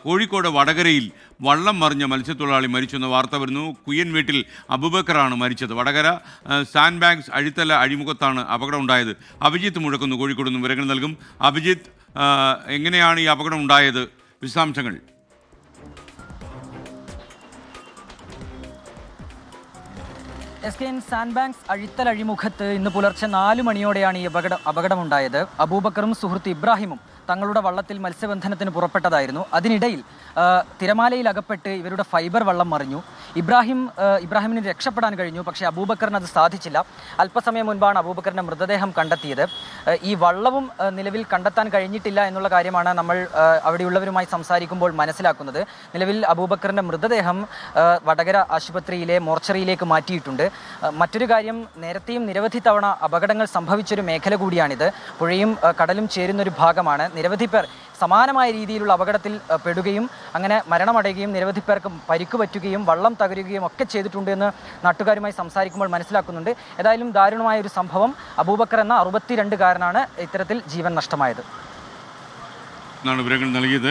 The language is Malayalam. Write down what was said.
കോഴിക്കോട് വടകരയിൽ വള്ളം മറിഞ്ഞ മത്സ്യത്തൊഴിലാളി മരിച്ചെന്ന വാർത്ത വരുന്നു. കുയ്യൻ വീട്ടിൽ അബൂബക്കറാണ് മരിച്ചത്. വടകര സാൻഡ് ബാങ്ക്സ് അഴിത്തല അഴിമുഖത്താണ് അപകടം ഉണ്ടായത്. അഭിജിത്ത് മുഴക്കുന്നു കോഴിക്കോട് നിന്നും വിവരങ്ങൾ നൽകും. അഭിജിത്ത്, എങ്ങനെയാണ് ഈ അപകടം ഉണ്ടായത്? വിശദാംശങ്ങൾ. SKN സാൻഡ് ബാങ്ക്സ് അഴിത്തൽ അഴിമുഖത്ത് ഇന്ന് പുലർച്ചെ 4 മണിയോടെയാണ് ഈ അപകടമുണ്ടായത്. അബൂബക്കറും സുഹൃത്ത് ഇബ്രാഹിമും തങ്ങളുടെ വള്ളത്തിൽ മത്സ്യബന്ധനത്തിന് പുറപ്പെട്ടതായിരുന്നു. അതിനിടയിൽ തിരമാലയിൽ അകപ്പെട്ട് ഇവരുടെ ഫൈബർ വള്ളം മറിഞ്ഞു. ഇബ്രാഹിമിന് രക്ഷപ്പെടാൻ കഴിഞ്ഞു, പക്ഷേ അബൂബക്കറിന് അത് സാധിച്ചില്ല. അല്പസമയം മുൻപാണ് അബൂബക്കറിൻ്റെ മൃതദേഹം കണ്ടെത്തിയത്. ഈ വള്ളവും നിലവിൽ കണ്ടെത്താൻ കഴിഞ്ഞിട്ടില്ല എന്നുള്ള കാര്യമാണ് നമ്മൾ അവിടെയുള്ളവരുമായി സംസാരിക്കുമ്പോൾ മനസ്സിലാക്കുന്നത്. നിലവിൽ അബൂബക്കറിൻ്റെ മൃതദേഹം വടകര ആശുപത്രിയിലെ മോർച്ചറിയിലേക്ക് മാറ്റിയിട്ടുണ്ട്. മറ്റൊരു കാര്യം, നേരത്തെയും നിരവധി തവണ അപകടങ്ങൾ സംഭവിച്ചൊരു മേഖല കൂടിയാണിത്. പുഴയും കടലും ചേരുന്നൊരു ഭാഗമാണ്. നിരവധി പേർ സമാനമായ രീതിയിലുള്ള അപകടത്തിൽ പെടുകയും അങ്ങനെ മരണമടയുകയും നിരവധി പേർക്ക് പരിക്ക് പറ്റുകയും വള്ളം തകരുകയും ഒക്കെ ചെയ്തിട്ടുണ്ട് എന്ന് നാട്ടുകാരുമായി സംസാരിക്കുമ്പോൾ മനസ്സിലാക്കുന്നുണ്ട്. ഏതായാലും ദാരുണമായ ഒരു സംഭവം. അബൂബക്കർ എന്ന 62-കാരനാണ് ഇത്തരത്തിൽ ജീവൻ നഷ്ടമായത്. വിവരങ്ങൾ നൽകിയത്.